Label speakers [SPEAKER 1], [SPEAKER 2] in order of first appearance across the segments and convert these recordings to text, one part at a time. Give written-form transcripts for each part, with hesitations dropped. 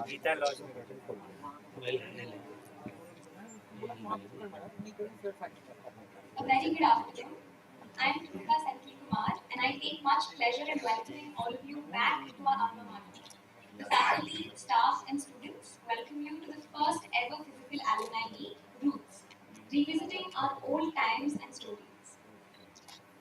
[SPEAKER 1] Gita laws में
[SPEAKER 2] A very good afternoon. I am R.O.O.T and I take much pleasure in welcoming all of you back to our alma mater. The faculty, staff, and students welcome you to the first ever physical alumni meet, R.O.O.T.S, revisiting our old times and stories.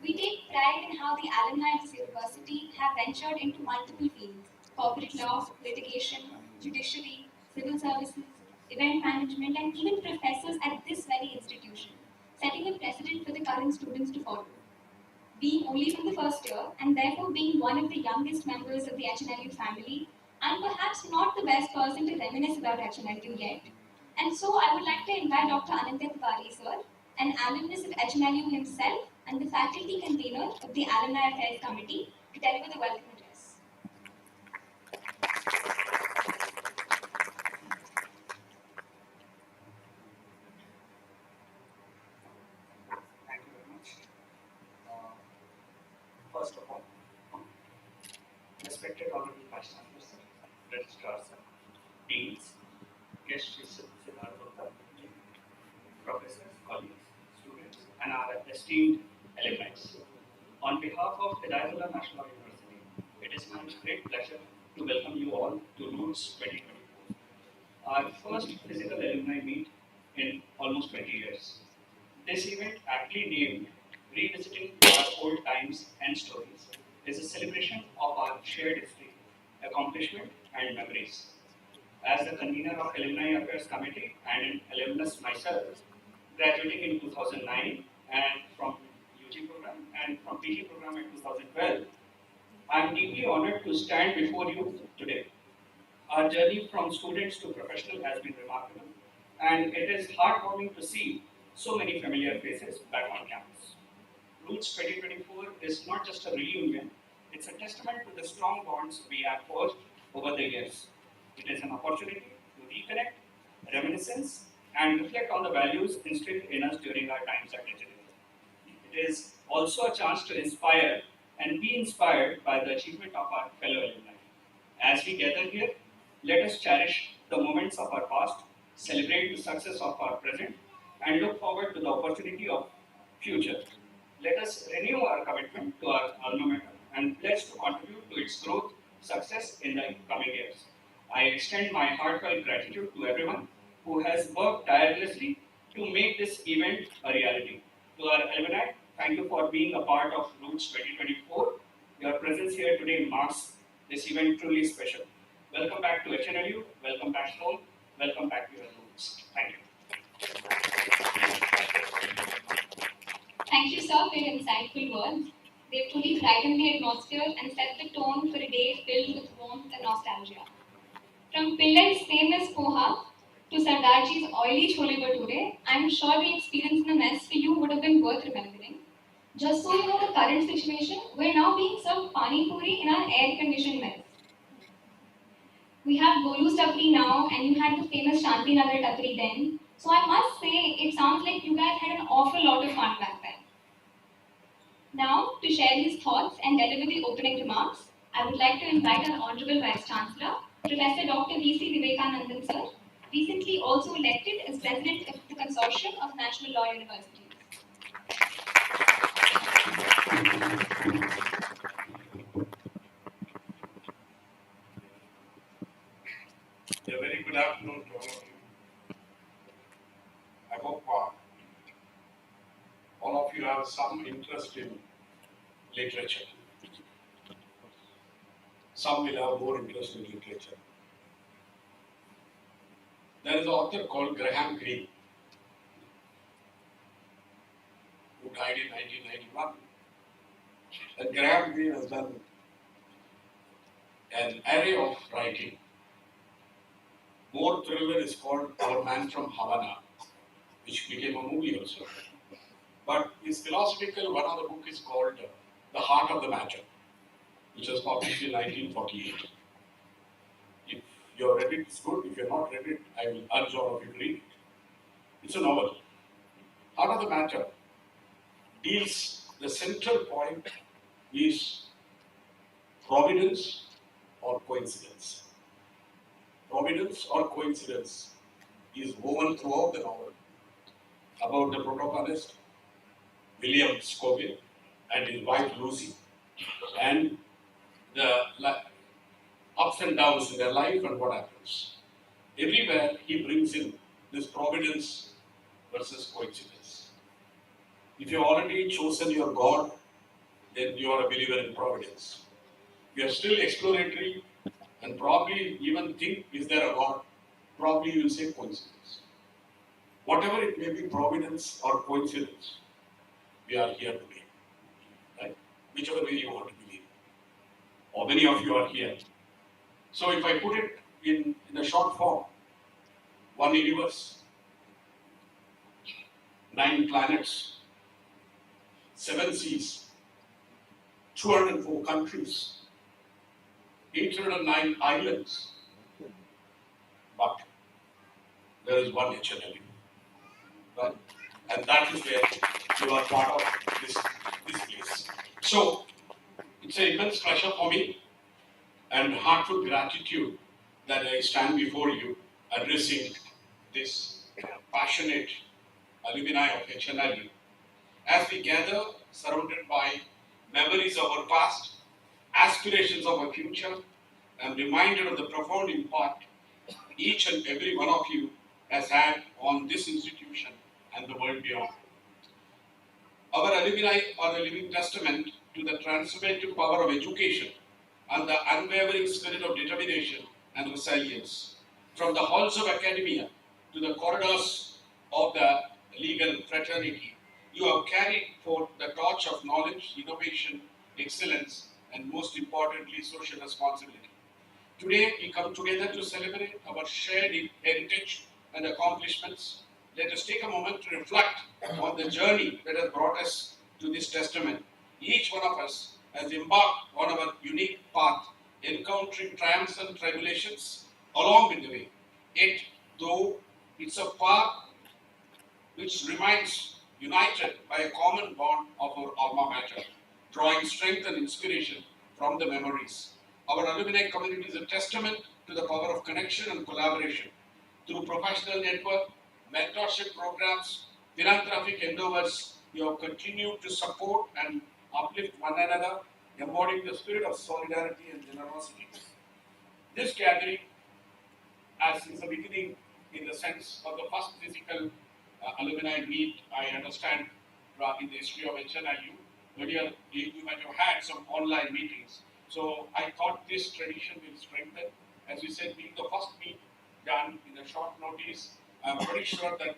[SPEAKER 2] We take pride in how the alumni of this university have ventured into multiple fields: corporate law, litigation, judiciary, civil services, event management, and even professors at this very institution, setting a precedent for the current students to follow. Being only from the first year, and therefore being one of the youngest members of the HNLU family, I'm perhaps not the best person to reminisce about HNLU yet. And so I would like to invite Dr. Anantya Tiwari, sir, an alumnus of HNLU himself and the faculty convener of the Alumni Affairs Committee, to deliver the welcome address.
[SPEAKER 3] Thank you very much. First of all, respected honorable Vice Chancellor, sir, Registrar, sir, Deans, guest researchers, professors, colleagues, students, and our esteemed alumni. On behalf of Hidayatullah National University, it is my great pleasure to welcome you all to R.O.O.T.S 2024, our first physical alumni meet in almost 20 years. This event, aptly named Revisiting Our Old Times and Stories, is a celebration of our shared history, accomplishment, and memories. As the convener of Alumni Affairs Committee and an alumnus myself, graduating in 2009 and from UG program and from PG program in 2012, I am deeply honored to stand before you today. Our journey from students to professional has been remarkable, and it is heartwarming to see so many familiar faces back on campus. R.O.O.T.S 2024 is not just a reunion, it's a testament to the strong bonds we have forged over the years. It is an opportunity to reconnect, reminiscence, and reflect on the values instilled in us during our times at HNLU. It is also a chance to inspire and be inspired by the achievement of our fellow alumni. As we gather here, let us cherish the moments of our past, celebrate the success of our present, and look forward to the opportunity of future. Let us renew our commitment to our alma mater and pledge to contribute to its growth, success in the coming years. I extend my heartfelt gratitude to everyone who has worked tirelessly to make this event a reality. To our alumni, thank you for being a part of R.O.O.T.S 2024. Your presence here today marks this event truly special. Welcome back to HNLU, welcome back home, welcome back to your R.O.O.T.S. Thank you.
[SPEAKER 2] Thank you, sir, for your insightful words. They've truly brightened the atmosphere and set the tone for a day filled with warmth and nostalgia. From Pillay's famous poha to Sardarji's oily chole bhature, I'm sure the experience in the mess for you would have been worth remembering. Just so you know the current situation, we're now being served pani puri in our air-conditioned mess. We have Golu Tapri now, and you had the famous Shanti Nagar Tapri then. So I must say, it sounds like you guys had an awful lot of fun back then. Now, to share his thoughts and deliver the opening remarks, I would like to invite our Honorable Vice Chancellor, Professor Dr. V.C. Vivekanandan sir, recently also elected as President of the Consortium of National Law Universities.
[SPEAKER 4] A very good afternoon to all of you. I hope all of you have some interest in literature. Some will have more interest in literature. There is an author called Graham Greene, who died in 1991. And Graham Greene has done an array of writing. More thriller is called Our Man from Havana, which became a movie also. But his philosophical, one of the book is called The Heart of the Matter, which was published in 1948. If you have read it, it's good. If you have not read it, I will urge all of you to read it. It's a novel. Heart of the Matter deals, the central point is providence or coincidence? Providence or coincidence is woven throughout the novel about the protagonist, William Scoville, and his wife Lucy, and the ups and downs in their life and what happens. Everywhere he brings in this providence versus coincidence. If you've already chosen your God, then you are a believer in providence. If you are still exploratory and probably even think, is there a God? Probably you will say coincidence. Whatever it may be, providence or coincidence, we are here today. Right? Whichever way you want to believe. Or many of you are here. So if I put it in a short form, one universe, 9 planets, 7 seas, 204 countries, 809 islands, but there is one HNLU, right? And that is where you are part of this place. So it's an immense pleasure for me and heartfelt gratitude that I stand before you addressing this passionate alumni of HNLU as we gather surrounded by memories of our past, aspirations of our future, and reminded of the profound impact each and every one of you has had on this institution and the world beyond. Our alumni are a living testament to the transformative power of education and the unwavering spirit of determination and resilience. From the halls of academia to the corridors of the legal fraternity, you have carried forth the torch of knowledge, innovation, excellence, and most importantly, social responsibility. Today, we come together to celebrate our shared heritage and accomplishments. Let us take a moment to reflect on the journey that has brought us to this testament. Each one of us has embarked on our unique path, encountering triumphs and tribulations along with the way. Yet, though it's a path which remains united by a common bond of our alma mater, drawing strength and inspiration from the memories. Our alumni community is a testament to the power of connection and collaboration. Through professional network, mentorship programs, philanthropic endeavors, you have continued to support and uplift one another, embodying the spirit of solidarity and generosity. This gathering, as is the beginning in the sense of the first physical alumni meet, I understand, in the history of HNLU. Earlier, you might have had some online meetings. So I thought this tradition will strengthen. As we said, being the first meet done in a short notice, I'm pretty sure that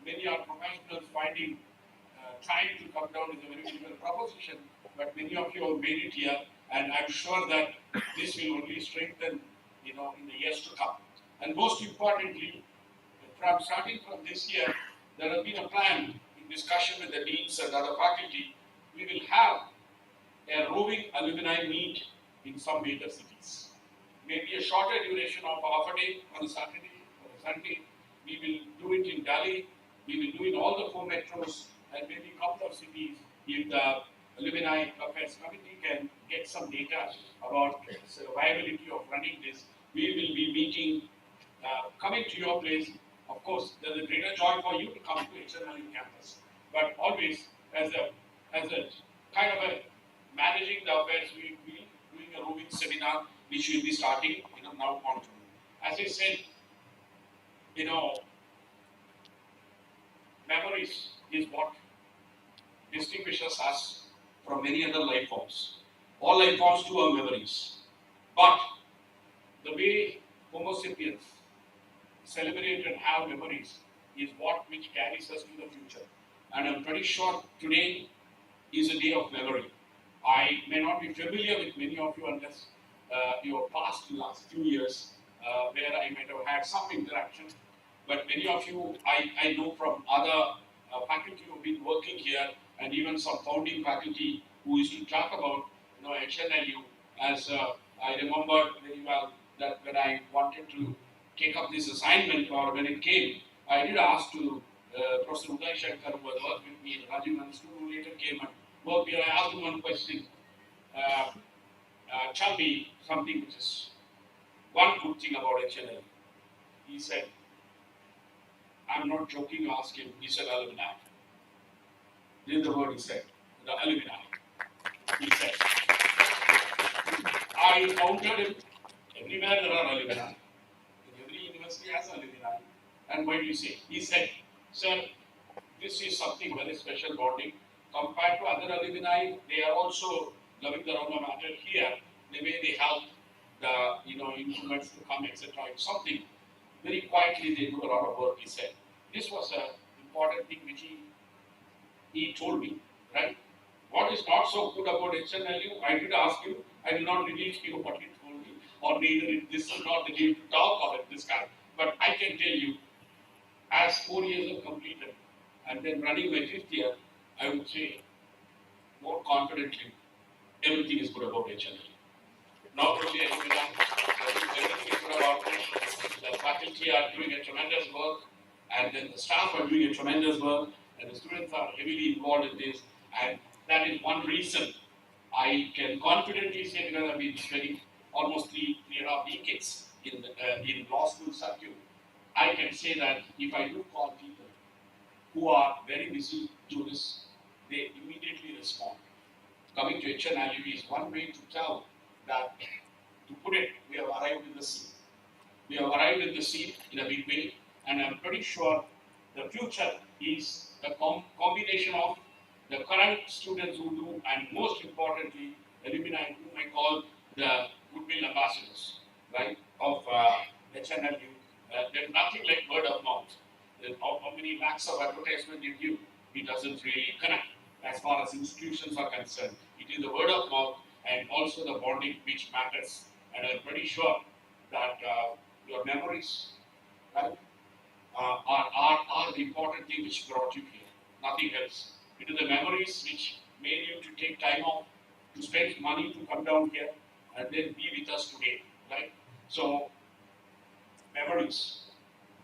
[SPEAKER 4] many are professionals finding time to come down is a very difficult proposition, but many of you have made it here, and I'm sure that this will only strengthen, in the years to come. And most importantly, starting from this year, there has been a plan in discussion with the deans and other faculty. We will have a roving alumni meet in some major cities. Maybe a shorter duration of half a day on a Saturday or a Sunday. We will do it in Delhi. We will do it in all the 4 metros and maybe a couple of cities if the alumni affairs committee can get some data about the viability of running this. We will be meeting, coming to your place. Of course, there's a greater joy for you to come to HNLU campus, but always as a kind of a managing the affairs, we will be doing a roving seminar which will be starting now on. As I said, memories is what distinguishes us from many other life forms. All life forms too are memories, but the way Homo sapiens celebrate and have memories is what which carries us to the future. And I'm pretty sure today is a day of memory. I may not be familiar with many of you unless your past last few years where I might have had some interaction. But many of you I know from other faculty who have been working here and even some founding faculty who used to talk about HNLU as I remember very well that when I wanted to take up this assignment or when it came, I did ask to Professor Uday Shankar who was working with me, Rajiv Mansu, who later came and worked here. I asked him one question. tell me something which is one good thing about HNL. He said, I'm not joking, ask him. He said, alumni. This is the word he said, the alumni. He said, I counted him. Everywhere there are alumni. Every university has alumni. And what do you say? He said, sir, this is something very special bonding. Compared to other alumni, they are also loving their alma mater here. The way they help the instruments to come, etc. It's something very quietly they do a lot of work. He said this was an important thing which he told me, right? What is not so good about HNLU? I did ask you. I did not reveal to you what he told me, or neither this is not the day to talk about this kind. But I can tell you, as 4 years are completed, and then running my 5th year, I would say more confidently, everything is good about HNLU. Not only alumni, everything is good about it. The faculty are doing a tremendous work, and then the staff are doing a tremendous work, and the students are heavily involved in this. And that is one reason I can confidently say, because I've been spending almost three and a half decades in law school circuit, I can say that if I do call people who are very busy to this, they immediately respond. Coming to HNLU is one way to tell that, to put it, we have arrived in the seat. We have arrived in the seat in a big way, and I'm pretty sure the future is a combination of the current students who do, and most importantly, alumni whom I call the goodwill ambassadors, right, of HNLU. There's nothing like word of mouth. How many lakhs of advertisement you give, it doesn't really connect as far as institutions are concerned. It is the word of mouth and also the bonding which matters. And I'm pretty sure that your memories, right, are the important thing which brought you here. Nothing else. It is the memories which made you to take time off, to spend money to come down here and then be with us today, right? So, memories,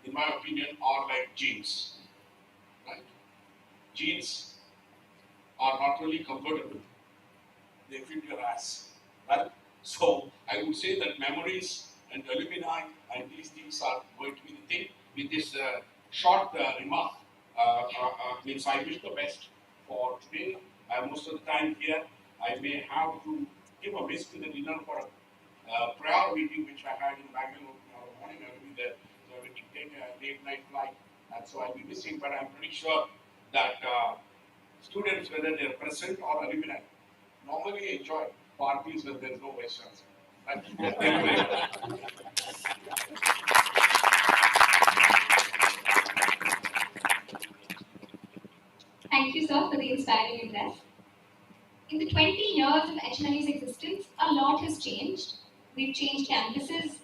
[SPEAKER 4] in my opinion, are like genes, right? Genes are not only comfortable, they fit your ass, right? So, I would say that memories and alumni and these things are going to be the thing. With this short remark, means I wish the best for today. Most of the time here, I may have to give a miss to the dinner for a prior meeting which I had in Bangalore tomorrow morning. I will be there, so we can take a late night flight, and so I'll be missing. But I'm pretty sure that students, whether they're present or alumni, normally enjoy parties when there's no Western. Thank you very much.
[SPEAKER 2] Thank you, sir, for the inspiring address. In the 20 years of HNLU's existence, a lot has changed. We've changed campuses,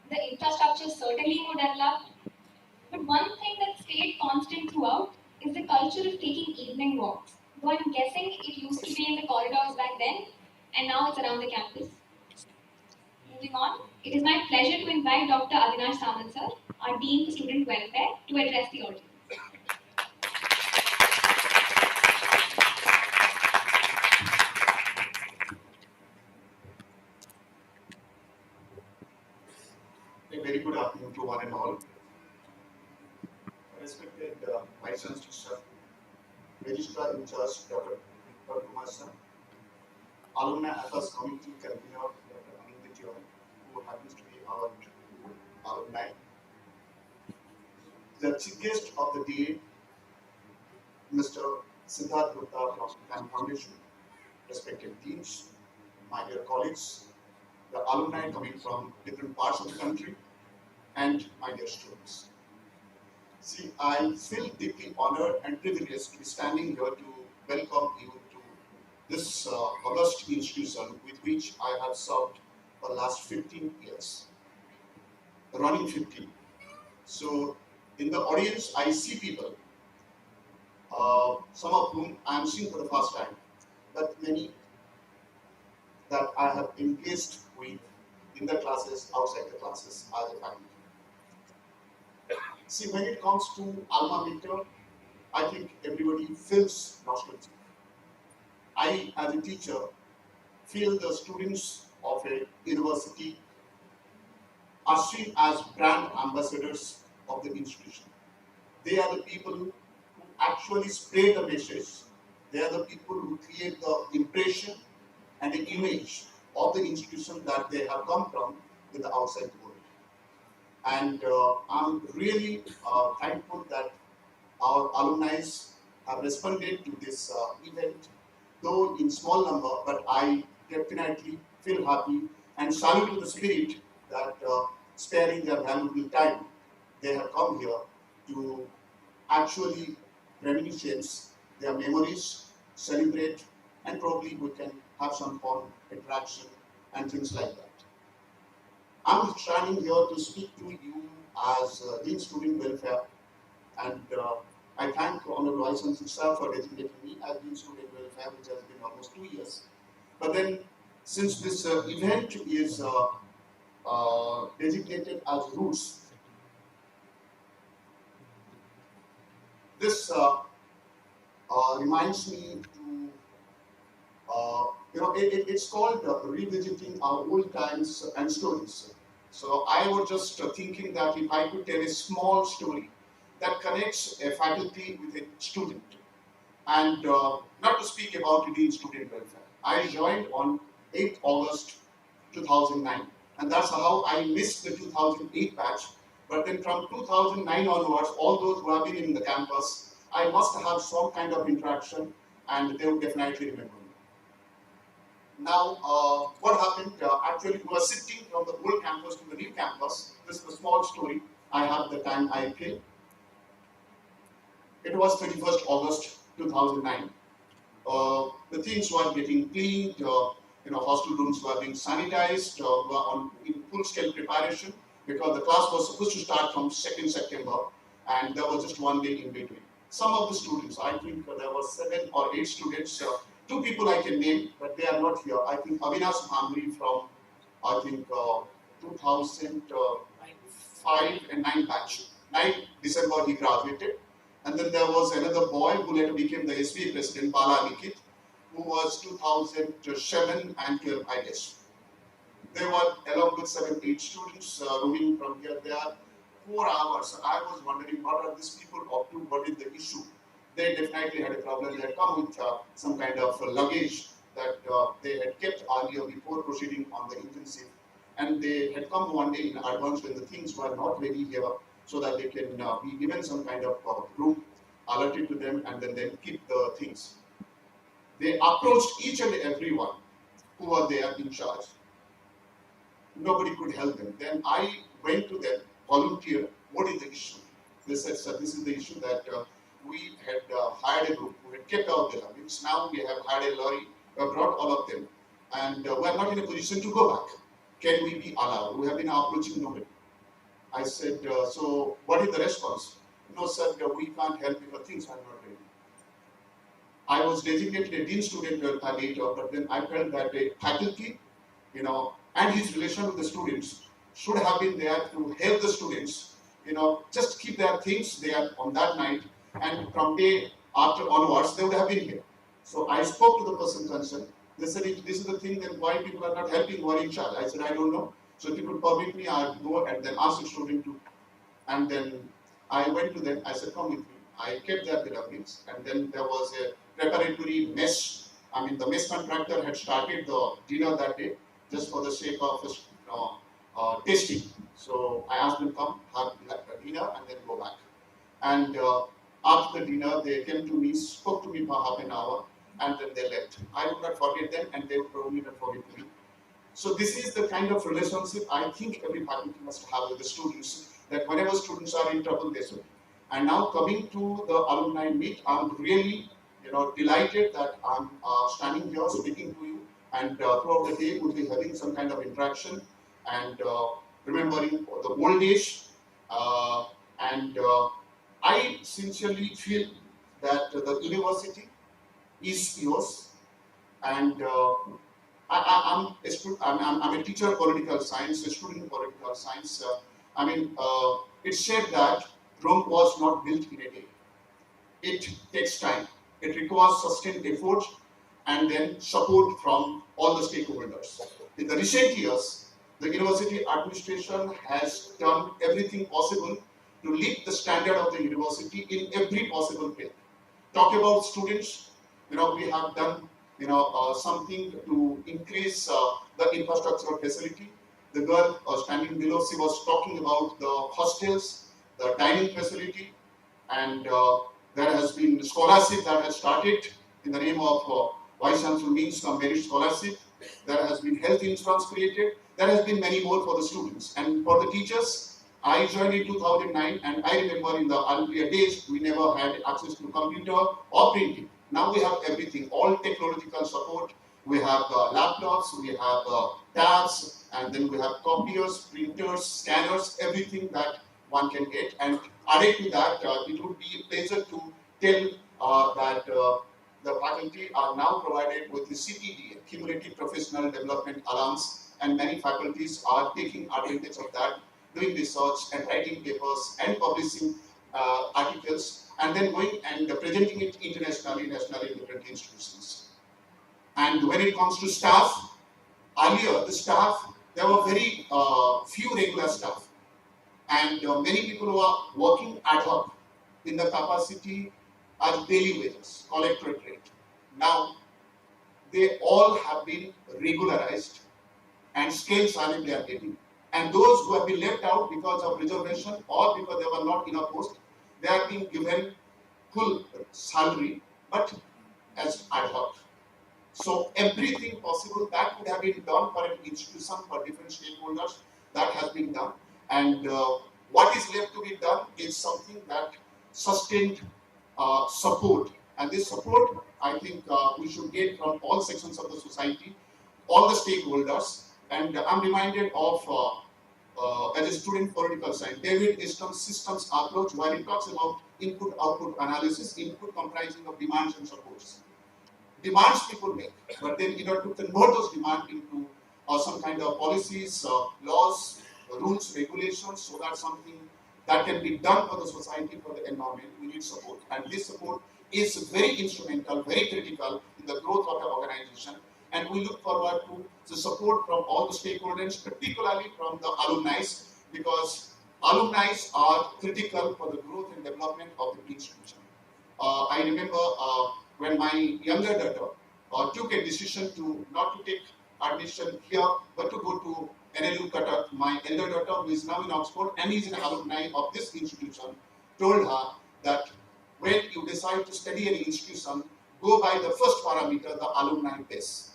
[SPEAKER 2] the infrastructure is certainly more developed, but one thing that stayed constant throughout is the culture of taking evening walks. Though I'm guessing it used to be in the corridors back then, and now it's around the campus. Moving on, it is my pleasure to invite Dr. Avinash Samant, sir, our Dean for Student Welfare, to address the audience.
[SPEAKER 5] A very good afternoon to one and all. Respected Vice Chancellor, Registrar in Charge, Dr. Kumar sir, Alumni Affairs Committee Convener, Dr. Anand Joy, who happens to be our alumni. The chief guest of the day, Mr. Siddharth Gupta from Plan Foundation, respected deans, my dear colleagues, the alumni coming from different parts of the country, and my dear students. See, I feel deeply honored and privileged to be standing here to welcome you to this august institution with which I have served for the last 15 years, running 15. So, in the audience, I see people, some of whom I am seeing for the first time, but many that I have engaged with in the classes, outside the classes, as a faculty. See, when it comes to alma mater, I think everybody feels nostalgia. I, as a teacher, feel the students of of a university are seen as brand ambassadors of the institution. They are the people who actually spread the message. They are the people who create the impression and the image of the institution that they have come from in the outside world. And I'm really thankful that our alumni have responded to this event, though in small number, but I definitely feel happy and salute to the spirit that sparing their valuable time, they have come here to actually reminiscence their memories, celebrate, and probably we can have some fun, interaction, and things like that. I'm standing here to speak to you as Dean Student Welfare, and I thank Honorable Vice Chancellor sir for designating me as Dean Student Welfare, which has been almost 2 years. But then, since this event is designated as R.O.O.T.S, this reminds me to, it's called revisiting our old times and stories. So I was just thinking that if I could tell a small story that connects a faculty with a student, and not to speak about it in student welfare. I joined on 8th August 2009, and that's how I missed the 2008 batch. But then from 2009 onwards, all those who have been in the campus, I must have some kind of interaction, and they will definitely remember me. Now, what happened? Actually, we were shifting from the old campus to the new campus. This is a small story. I have the time I came. It was 31st August 2009. The things were getting cleaned. Hostel rooms were being sanitized. Were in full-scale preparation because the class was supposed to start from 2nd September, and there was just 1 day in between. Some of the students, I think there were 7 or 8 students. 2 people I can name, but they are not here. I think Avinash Bhangri from, 2005 and 9 batch. 9 December he graduated. And then there was another boy who later became the SBA president, Bala Nikit, who was 2007 and 12, I guess. They were along with 7, 8 students roaming from here. They are 4 hours. I was wondering what are these people up to, what is the issue? They definitely had a problem. They had come with some kind of luggage that they had kept earlier before proceeding on the intensive. And they had come one day in advance when the things were not ready here, so that they can be given some kind of room allotted to them, and then they keep the things. They approached each and everyone who were there in charge. Nobody could help them. Then I went to them, volunteer, what is the issue? They said, sir, this is the issue that we had hired a group who had kept our belongings. Now we have hired a lorry, we have brought all of them, and we are not in a position to go back. Can we be allowed? We have been approaching nobody. I said, so what is the response? No, sir, we can't help because things are not ready. I was designated a dean student later, but then I felt that a faculty, and his relation with the students should have been there to help the students, just keep their things there on that night, and from day after onwards, they would have been here. So I spoke to the person concerned. They said, if this is the thing, then why people are not helping who are in charge? I said, I don't know. So if you could permit me, I'll go and then ask the student to. And then I went to them, I said, come with me. I kept their belongings, and then there was a preparatory mess. The mess contractor had started the dinner that day just for the sake of tasting. So I asked them, come, have dinner, and then go back. And after the dinner, they came to me, spoke to me for half an hour, and then they left. I would not forget them, and they would probably not forget me. So this is the kind of relationship I think every faculty must have with the students, that whenever students are in trouble, they should. And now coming to the alumni meet, I'm really delighted that I'm standing here speaking to you, and throughout the day we'll be having some kind of interaction and remembering the old days. I sincerely feel that the university is yours, and I'm a teacher of political science, a student of political science. It said that Rome was not built in a day. It takes time. It requires sustained effort, and then support from all the stakeholders. In the recent years, the university administration has done everything possible to lift the standard of the university in every possible way. Talk about students, we have done, something to increase the infrastructural facility. The girl standing below, she was talking about the hostels, the dining facility, and there has been scholarship that has started in the name of Vice Chancellor means some merit scholarship. There has been health insurance created. There has been many more for the students. And for the teachers, I joined in 2009, and I remember in the earlier days, we never had access to computer or printing. Now we have everything, all technological support. We have laptops, we have tabs, and then we have copiers, printers, scanners, everything that one can get. And added to that, it would be a pleasure to tell that the faculty are now provided with the CPD, Cumulative Professional Development Allowance, and many faculties are taking advantage of that, doing research and writing papers and publishing articles, and then going and presenting it internationally, nationally in different institutions. And when it comes to staff, earlier the staff, there were very few regular staff, and many people who are working ad hoc in the capacity as daily wages, collectorate rate. Now, they all have been regularized and scale salary they are getting. And those who have been left out because of reservation or because there were not enough posts, they are being given full salary, but as ad hoc. So everything possible that could have been done for an institution, for different stakeholders, that has been done. And what is left to be done is something that sustained support. And this support, I think we should get from all sections of the society, all the stakeholders. And I'm reminded of, as a student political science, David Easton's systems approach, where he talks about input-output analysis, input comprising of demands and supports. Demands people make, but then in order to convert those demands into some kind of policies, laws, rules, regulations, so that something that can be done for the society, for the environment, we need support. And this support is very instrumental, very critical in the growth of the organization. And we look forward to the support from all the stakeholders, particularly from the alumni, because alumni are critical for the growth and development of the institution. I remember when my younger daughter took a decision to not to take admission here, but to go to HNLU Raipur. My elder daughter, who is now in Oxford and is an alumni of this institution, told her that when you decide to study an institution, go by the first parameter, the alumni base.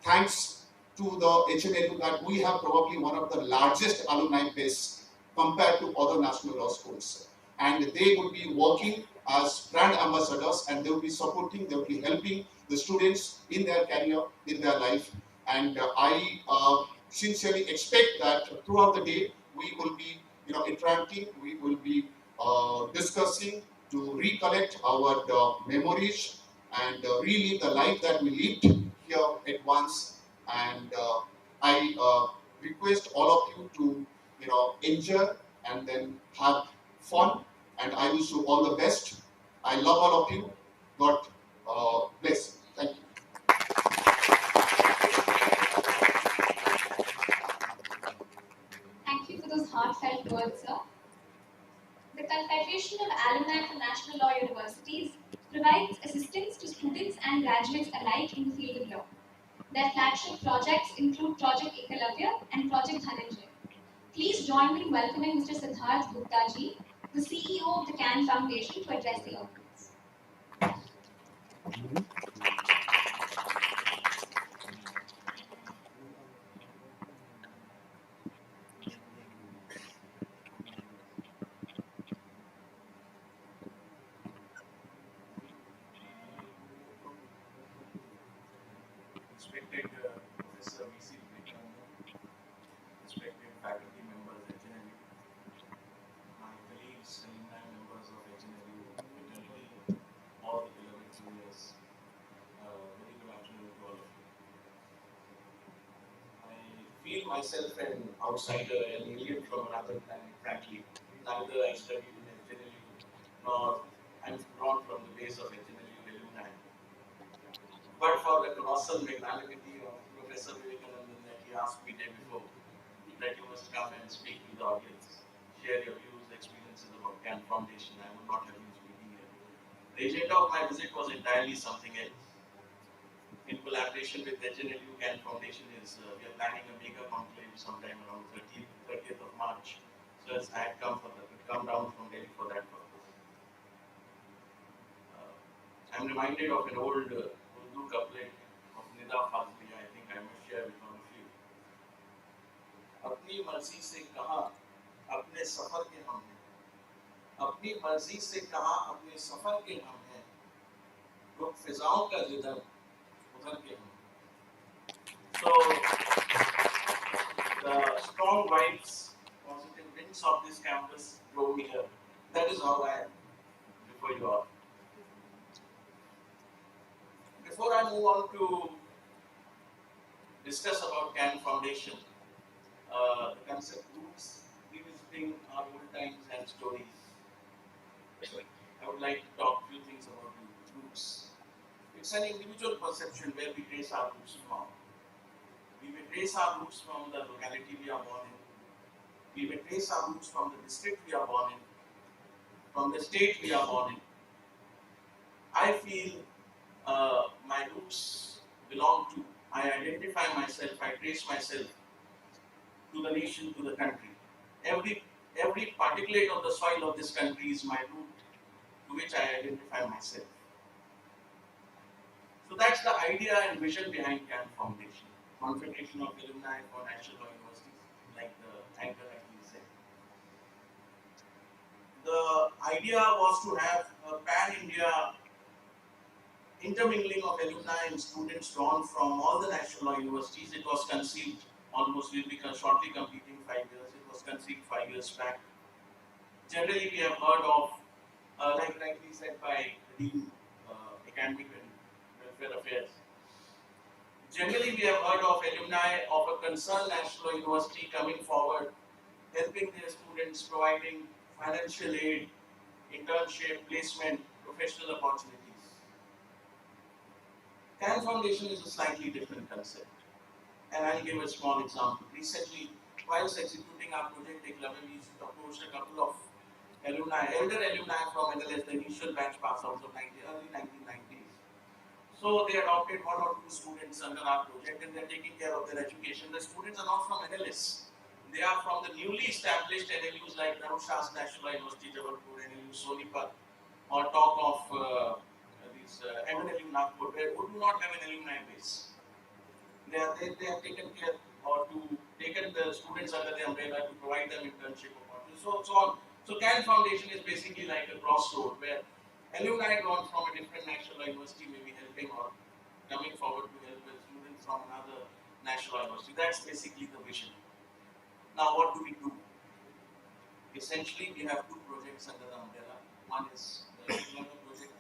[SPEAKER 5] Thanks to the HNLU that we have probably one of the largest alumni base compared to other national law schools. And they would be working as brand ambassadors, and they will be supporting, they will be helping the students in their career, in their life. And I sincerely expect that throughout the day we will be, interacting, we will be discussing to recollect our memories and relive the life that we lived here at once. And I request all of you to, enjoy and then have fun. And I wish you all the best. I love all of you. God bless. Thank you.
[SPEAKER 2] Thank you for those heartfelt words, sir. The Confederation of Alumni for National Law Universities provides assistance to students and graduates alike in the field of law. Their flagship projects include Project Ekalavya and Project Dhananjay. Please join me in welcoming Mr. Siddharth Gupta ji, the CEO of the CAN Foundation, to address the audience.
[SPEAKER 1] Respected Professor V.C. respected faculty members at HNLU, my colleagues, alumni members of HNLU, fraternity, all the beloved seniors, very good afternoon to all of you. I feel myself an outsider, an alien from another planet, frankly. Neither I studied in HNLU, nor I'm drawn from the base of HNLU alumni. but for the colossal magnanimity of Professor Vivekanandan that he asked me day before that you must come and speak to the audience, share your views, experiences about CAN Foundation. I would not have been speaking here. The agenda of my visit was entirely something else. In collaboration with HNLU CAN Foundation we are planning a mega conclave sometime around 30th of March. So as I had come down from Delhi for that purpose. I'm reminded of an old Urdu couplet of Nida Fazli, I think I must share with all of you. अपनी मर्जी से कहा अपने सफर के हम हैं, अपनी मर्जी से कहा अपने सफर के हम हैं, रुख फिजाओं का जिधर उधर के हम हैं. So the strong vibes, positive winds of this campus drove me here. That is how I am before you all. Before I move on to discuss about CAN Foundation, the concept roots, revisiting our old times and stories. I would like to talk a few things about roots. It's an individual perception where we trace our roots from. We may trace our roots from the locality we are born in. We may trace our roots from the district we are born in, from the state we are born in. I feel my roots belong to, I identify myself, I trace myself to the nation, to the country. Every particulate of the soil of this country is my root to which I identify myself. So that's the idea and vision behind CAN Foundation, Confederation of Alumni for National Law Universities, like the anchor actually said. The idea was to have a pan-India intermingling of alumni and students drawn from all the national law universities. It was conceived almost, we'll be shortly completing 5 years. It was conceived 5 years back. Generally, we have heard of, like rightly said by the Dean, Academic and Welfare Affairs. Generally, we have heard of alumni of a concerned national university coming forward, helping their students, providing financial aid, internship, placement, professional opportunities. CAN Foundation is a slightly different concept. And I'll give a small example. Recently, whilst executing our project Eklavya, we approached a couple of alumni, elder alumni from NLS, the initial batch pass outs of early 1990s. So they adopted 1 or 2 students under our project and they're taking care of their education. The students are not from NLS. They are from the newly established NLUs like R.O.O.T.S National University, Jabalpur, NLU Sonipat, or talk of these HNLU Raipur, who do not have an alumni base. They have taken care or taken the students under the umbrella to provide them internship opportunities, so on. So CAN Foundation is basically like a crossroad where alumni drawn from a different national university may be helping or coming forward to help with students from another national university. That's basically the vision. Now, what do we do? Essentially, we have 2 projects under the umbrella. One is the Eklavya project,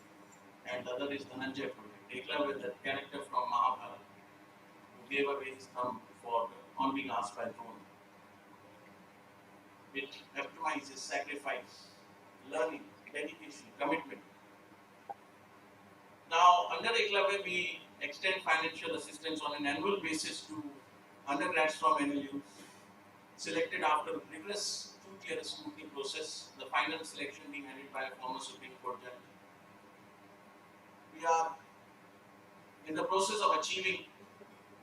[SPEAKER 1] and the other is the Nanjay project. Eklavya, the character from Mahabharata, who gave away his thumb for on being asked by throne. It epitomizes sacrifice, learning, dedication, commitment. Now, under Eklavya, we extend financial assistance on an annual basis to undergrads from NLUs, selected after a rigorous 2-tier scrutiny process, the final selection being handled by a former Supreme Court judge. We are in the process of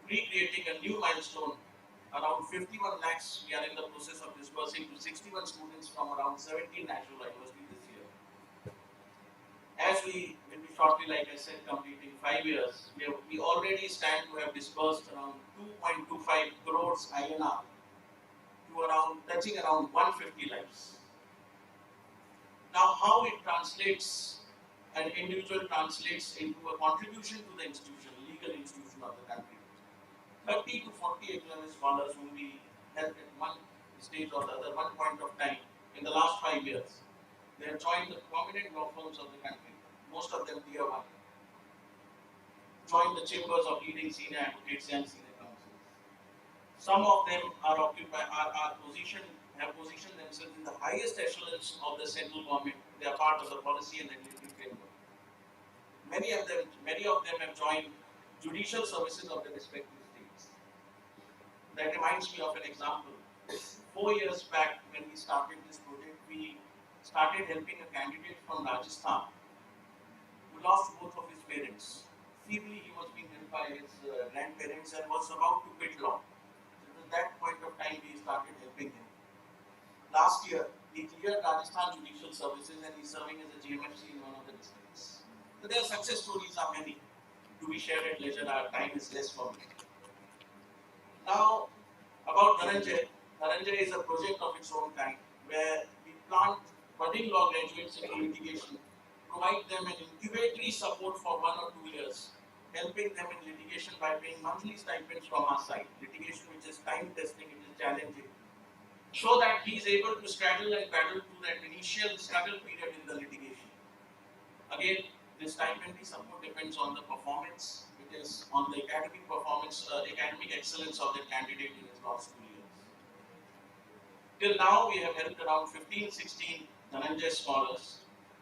[SPEAKER 1] recreating a new milestone. Around 51 lakhs we are in the process of disbursing to 61 students from around 17 national universities this year. As we will be shortly, like I said, completing 5 years, we already stand to have disbursed around 2.25 crores INR to touching around 150 lives. Now, how it translates, an individual translates into a contribution to the institution, legal institution of the country. 30 to 40 economic scholars whom we helped at one stage or the other, one point of time in the last 5 years. They have joined the prominent law firms of the country, most of them tier 1. Joined the chambers of leading senior advocates and senior counsels. Some of them have positioned themselves in the highest echelons of the central government. They are part of the policy and regulatory framework. Many of them have joined judicial services of the respective states. That reminds me of an example. 4 years back, when we started this project, we started helping a candidate from Rajasthan who lost both of his parents. Feebly, he was being helped by his grandparents and was about to quit law. So at that point of time, we started helping him. Last year, he cleared Rajasthan Judicial Services and he's serving as a GMFC in one of the districts. So their success stories are many. To be shared at leisure, our time is less for me. Now, about Dhananjay. Dhananjay is a project of its own kind where we plant budding law graduates into litigation, provide them an incubatory support for 1 or 2 years, helping them in litigation by paying monthly stipends from our side. Litigation which is time testing, it is challenging, so that he is able to straddle and paddle through that initial struggle period in the litigation. Again, this stipendary support depends on the performance, it is on the academic performance, academic excellence of the candidate in his law school years. Till now, we have helped around 15, 16 Dhananjay scholars,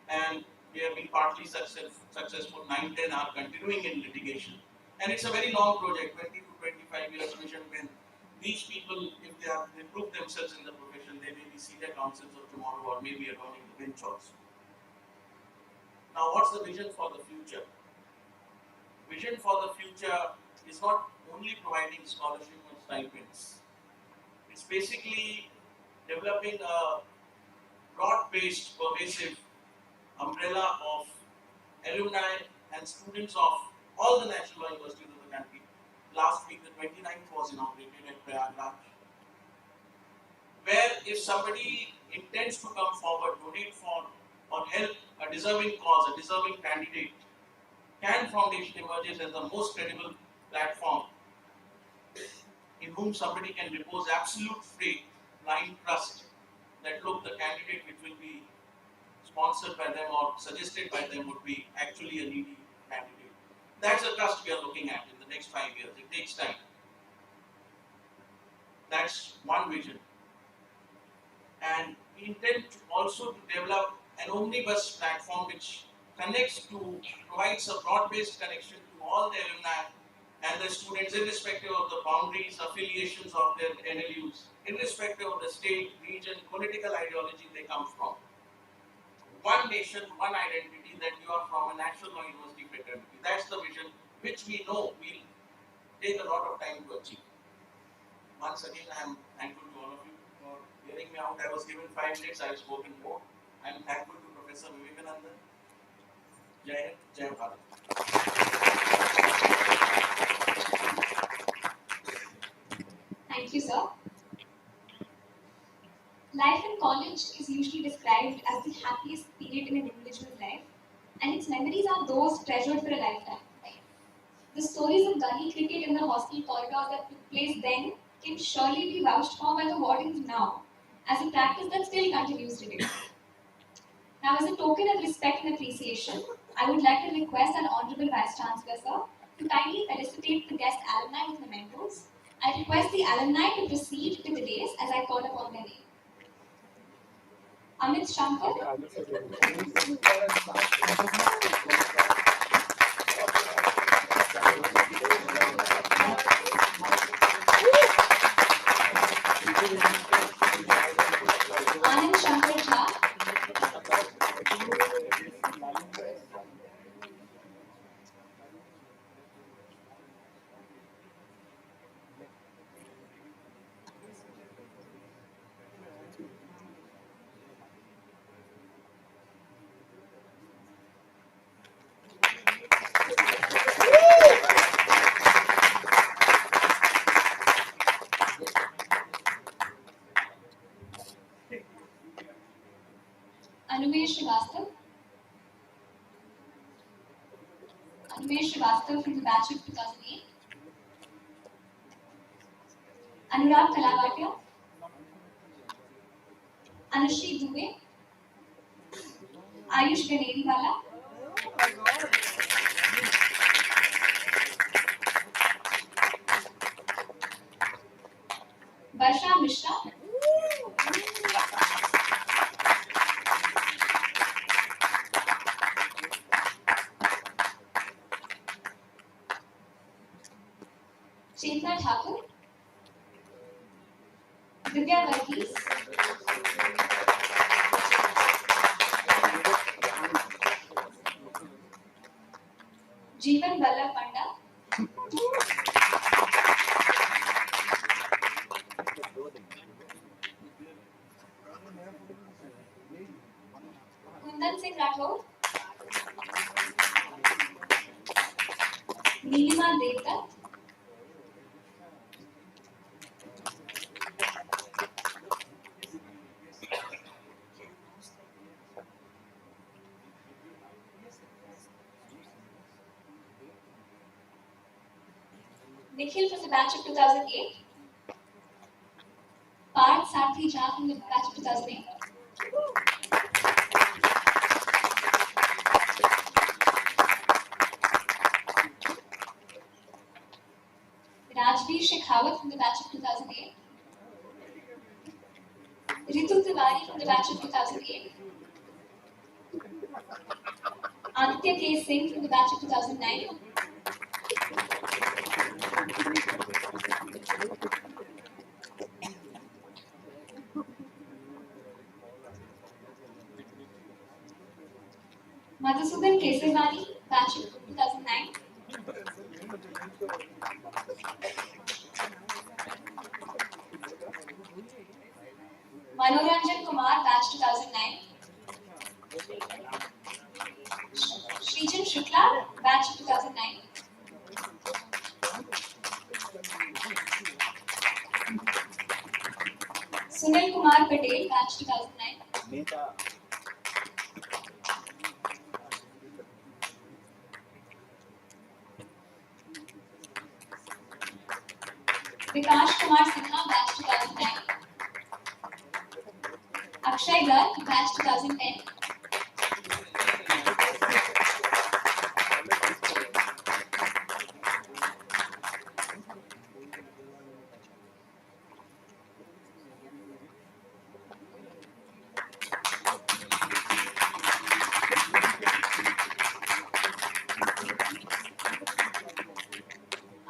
[SPEAKER 1] and we have been partly successful. 9, 10 are continuing in litigation. And it's a very long project, 20 to 25 years vision, when these people, if they have improved themselves in the profession, they may be senior counsels of tomorrow or maybe adorning the bench also. Now, what's the vision for the future? Vision for the future is not only providing scholarship or stipends. It's basically developing a broad-based, pervasive umbrella of alumni and students of all the national law universities of the country. Last week, the 29th was inaugurated at Prayagraj, where if somebody intends to come forward, donate for or help a deserving cause, a deserving candidate, CAN Foundation emerges as the most credible platform in whom somebody can repose absolute faith, blind trust, that look, the candidate which will be sponsored by them or suggested by them would be actually a needy candidate. That's the trust we are looking at in the next 5 years. It takes time. That's one vision. And we intend also to develop an omnibus platform which connects to, provides a broad-based connection to all the alumni and the students, irrespective of the boundaries, affiliations of their NLUs, irrespective of the state, region, political ideology they come from. One nation, one identity, that you are from a national law university fraternity. That's the vision which we know will take a lot of time to achieve. Once again, I am thankful to all of you for hearing me out. I was given 5 minutes, I have spoken more. I am thankful to Professor Vivekananda. Jai Hind, Jai Bharat.
[SPEAKER 2] Thank you, sir. Life in college is usually described as the happiest period in an individual's life, and its memories are those treasured for a lifetime. The stories of gully cricket in the hostel corridors that took place then can surely be vouched for by the wardens now, as a practice that still continues today. Now, as a token of respect and appreciation, I would like to request our Honorable Vice Chancellor, sir, to kindly felicitate the guest alumni with mementos. I request the alumni to proceed to the dais as I call upon their name. Amit Shankar, Anand Shankar Jha, Anumesh Srivastav, Anumesh Srivastav from the batch of 2008, Anurag Kalavatia, Anushri Dubey, Ayush Ganeriwala, Varsha Mishra, Kundan Singh Rathod, Neelima Devdutt, Nikhil from the batch of 2008, Parth Sarthi Jha from the batch of 2008, Rajveer Shekhawat from the batch of 2008, Ritu Tiwari from the batch of 2008, Aditya K. Singh from the batch of 2009, Madhusudan Kesavani, batch of 2009, Manoranjan Kumar, batch 2009, Srijan Shukla, batch 2009, Sunil Kumar Patel, batch 2009, Vikash Kumar Sinha, batch 2009, Akshay Garg, batch 2010,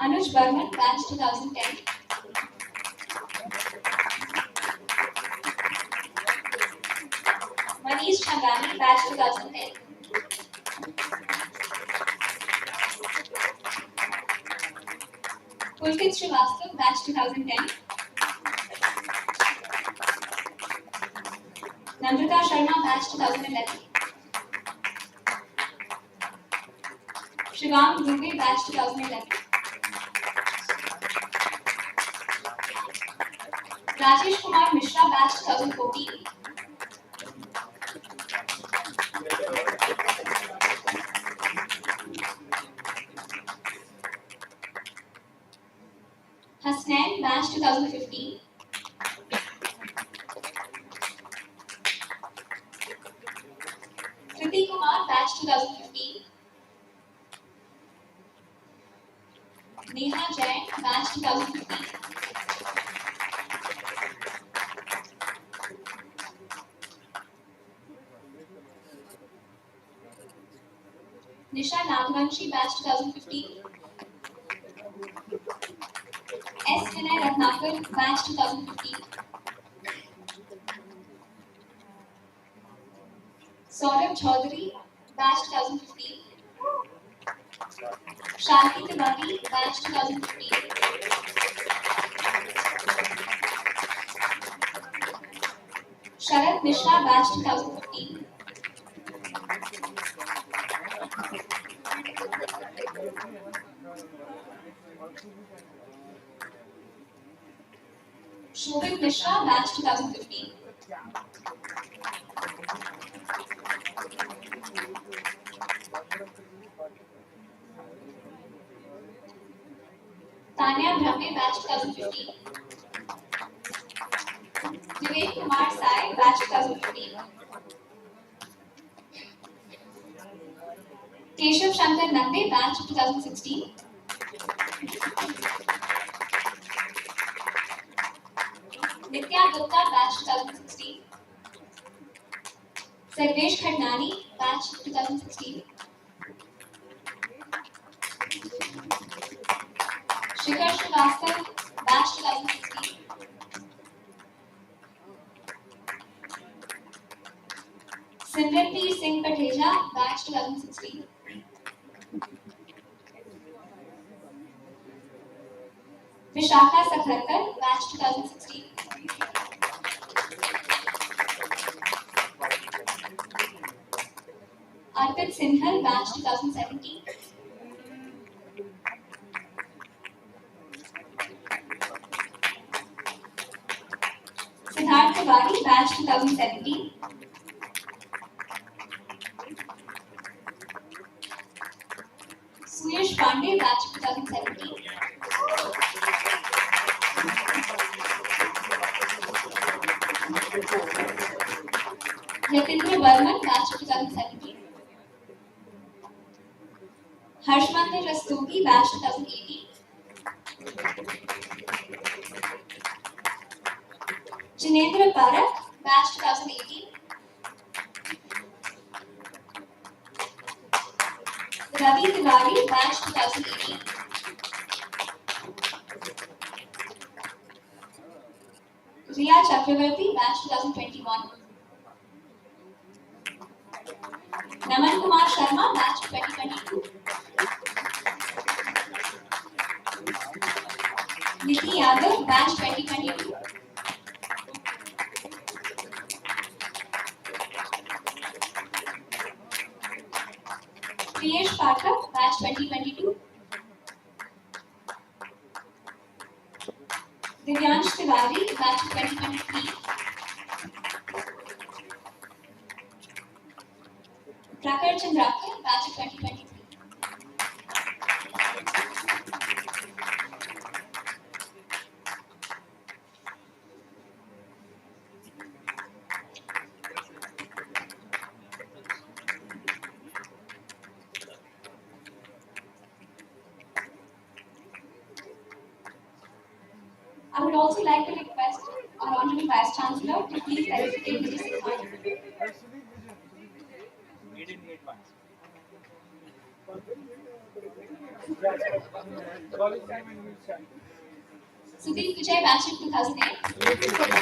[SPEAKER 2] Anuj Burman, batch 2010, Manish Changani, batch 2010, Pulkit Srivastava, batch 2010, Namrata Sharma, batch 2011, Shivam Dubey, batch 2011, Rajesh Kumar Mishra, batch 2014, Hasnain, batch 2015, Kriti Kumar, batch 2015, Neha Jain, batch 2015, Nisha Nagvanshi, batch 2015, S. Vinay Ratnakar, batch 2015, Saurabh Chaudhary, batch 2015, Shanti Tiwari, batch 2015, Sharad Mishra, batch 2015, Shobhit Mishra, batch 2015, Tanya Brahme, batch 2015, Vivek Kumar Sai, batch 2015, Keshav Shankar Nande, batch 2016, Nitya Gupta, batch 2016, Sarvesh Khadnani, batch 2016, Shikhar Srivastava, batch 2016, Simranpreet Singh Patheja, batch 2016, Vishakha Sakharkar, batch 2016, Sinhal, batch 2017. Siddharth Tiwari, batch 2017. Suyash Pandey, batch 2017. Yatindra Burman, batch 2017. Harshmandir Rastogi, batch 2018. Jinendra Parak, batch 2018. Ravi Tiwari, batch 2018. Riya Chakravarti, batch 2021. Naman Kumar Sharma, batch 2022. Niti Yadav, batch 2022. Priyesh Pathak, batch 2022. Divyansh Tiwari, batch 2023. Prakar Chandrakar, batch 2023. I would also like to request our Honorable Vice Chancellor to please felicitate Mr. Siddharth. Sudeep Vijay, batch 2008.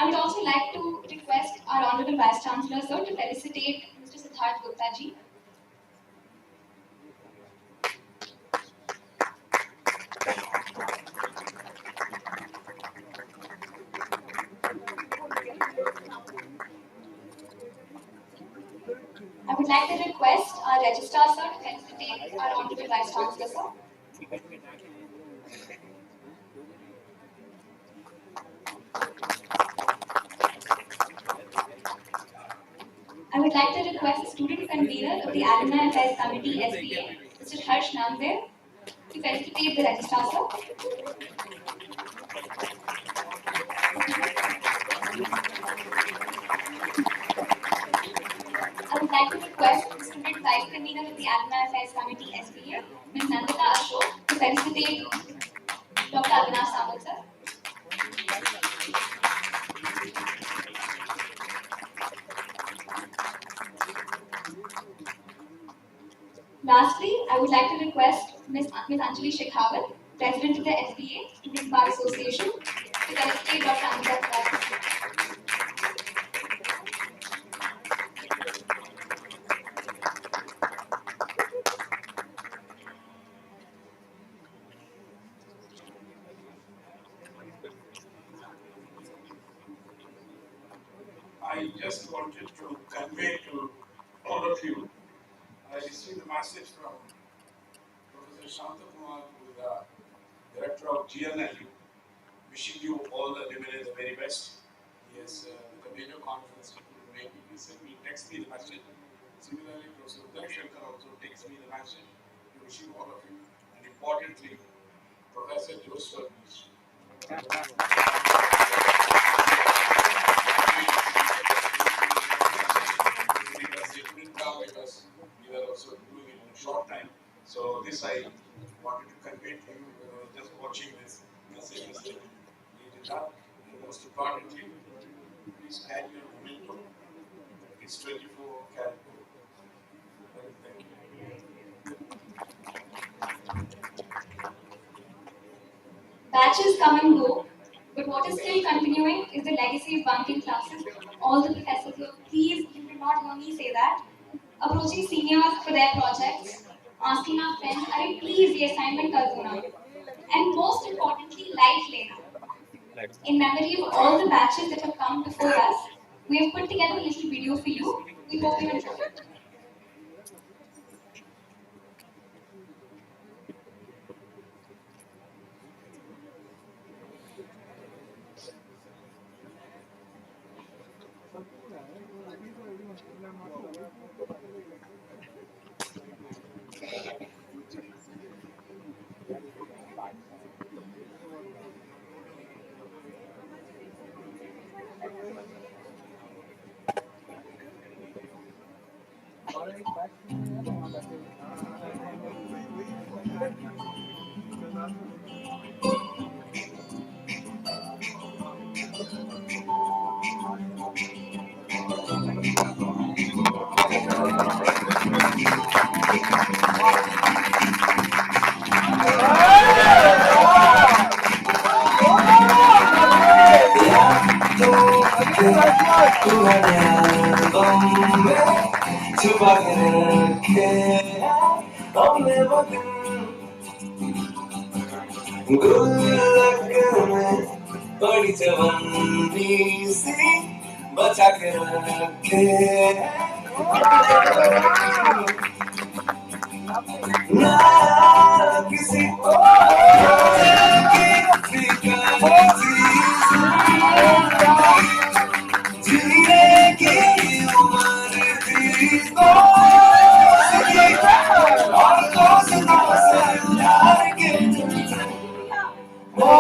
[SPEAKER 2] I would also like to request our Honorable Vice Chancellor, sir, to felicitate Mr. Siddharth Gupta ji. I would like to request our Registrar, sir, to felicitate our Honorable Vice Chancellor, sir. I would like to request the student convener of the Alumni Affairs Committee, SBA, Mr. Harsh Namdev, to felicitate the Registrar, sir. I would like to request the student vice convener of the Alumni Affairs Committee, SBA, Ms. Nandita Ashok, to felicitate Dr. Avinash Samant, sir. Lastly, I would like to request Ms. Anjali Shekhawat, President of the SBA, Student Bar Association, to felicitate Dr. Amita Tiwari.
[SPEAKER 4] I just wanted to convey to all of you, I received a message from Professor Shantakumar, who is the director of GNLU, wishing you all the alumni the very best. He has a major conference to make it. He said, he text me the message. Similarly, Professor Uday Shankar also texts me the message to wish you all of you. And importantly, Professor Joseph because we were also doing it in a short time. So this I wanted to convey to you when I was just watching this message. It is not, and most importantly, please carry your momentum.
[SPEAKER 1] It's 24 karat gold. Thank you.
[SPEAKER 2] Batches come and go, but what is still continuing is the legacy of bunking classes. All the professors here, please, you did not hear me say that. Approaching seniors for their projects, asking our friends, "Are please the assignment kar do na?" And most importantly, life lena. In memory of all the batches that have come before us, we have put together a little video for you. We hope you enjoy it.
[SPEAKER 6] बड़ी जवानी सी बचा के रखे ना किसी को फिक्र जीने की उम्र थी तो और दोस्तों से प्यार के वो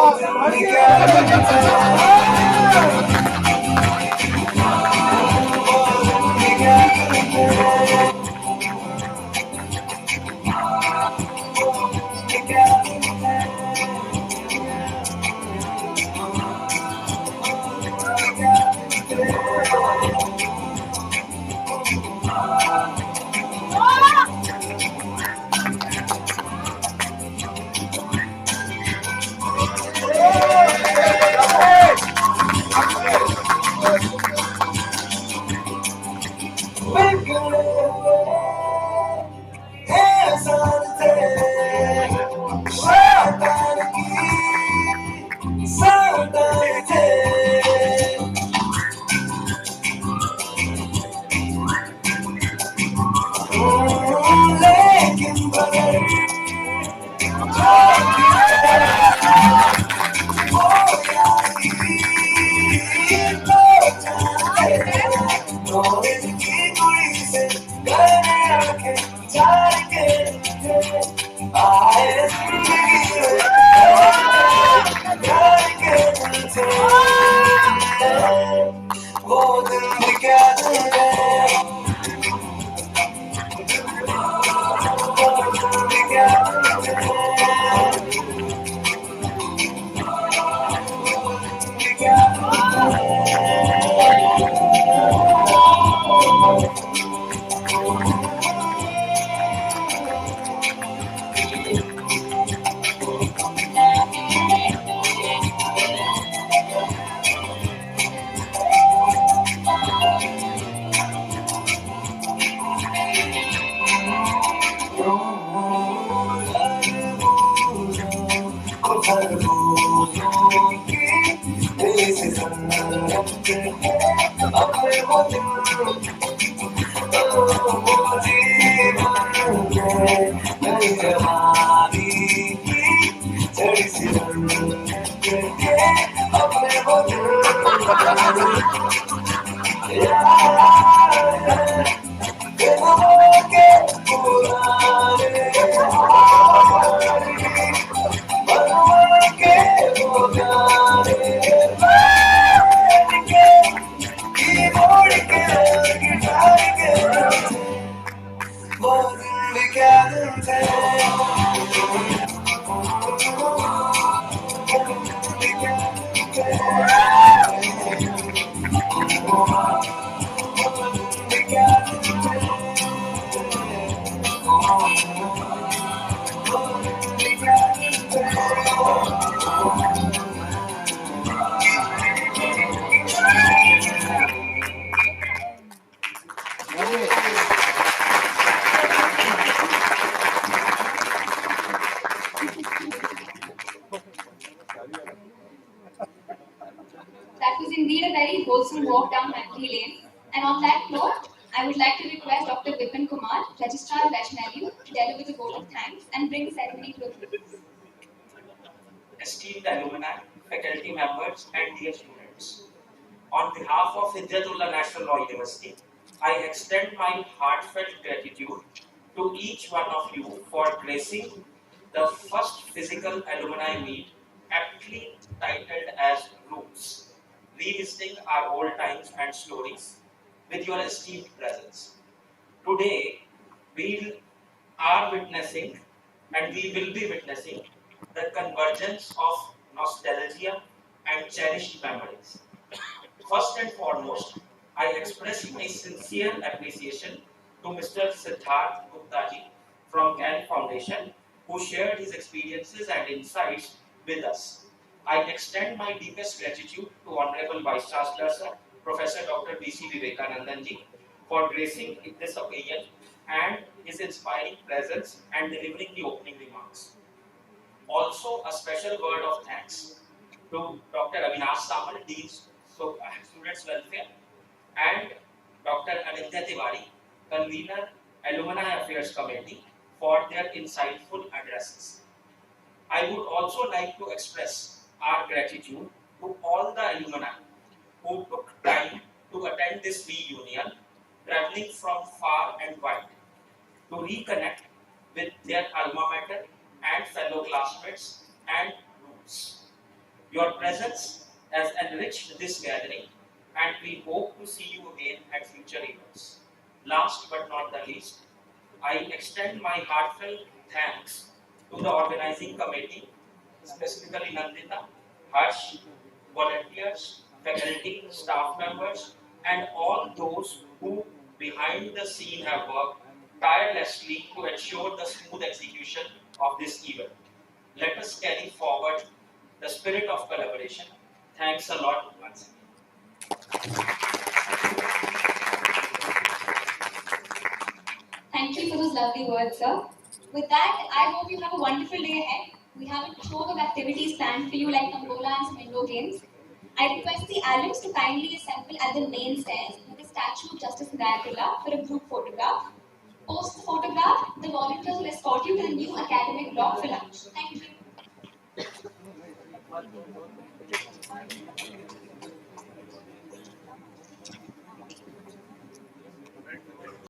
[SPEAKER 2] was indeed a very wholesome walk down memory lane. And on that note, I would like to request Dr. Vipin Kumar, Registrar of HNLU, to deliver the vote of thanks and bring the ceremony to a close.
[SPEAKER 7] Esteemed alumni, faculty members, and dear students, on behalf of Hidayatullah National Law University, I extend my heartfelt gratitude to each one of you for gracing the first physical alumni meet, aptly titled as Roots, revisiting our old times and stories with your esteemed presence. Today, we are witnessing and we will be witnessing the convergence of nostalgia and cherished memories. First and foremost, I express my sincere appreciation to Mr. Siddharth Gupta ji from CAN Foundation, who shared his experiences and insights with us. I extend my deepest gratitude to Honorable Vice Chancellor Sir, Professor Dr. B.C. Vivekanandan ji, for gracing this occasion and his inspiring presence and delivering the opening remarks. Also, a special word of thanks to Dr. Avinash Samal, Dean Students Welfare, and Dr. Anindya Tiwari, Convener Alumni Affairs Committee, for their insightful addresses. I would also like to express our gratitude to all the alumni who took time to attend this reunion, traveling from far and wide to reconnect with their alma mater and fellow classmates and roots. Your presence has enriched this gathering, and we hope to see you again at future events. Last but not the least, I extend my heartfelt thanks to the organizing committee, specifically Nandita, Harsh, volunteers, faculty, staff members, and all those who behind the scene have worked tirelessly to ensure the smooth execution of this event. Let us carry forward the spirit of collaboration. Thanks a lot once again.
[SPEAKER 2] Thank you for those lovely words, sir. With that, I hope you have a wonderful day ahead. We have a trove of activities planned for you like Angola and some indoor games. I request the alums to kindly assemble at the main stairs with the statue of Justice Hidayatullah for a group photograph. Post the photograph, the volunteers will escort you to the new academic block for lunch. Thank you.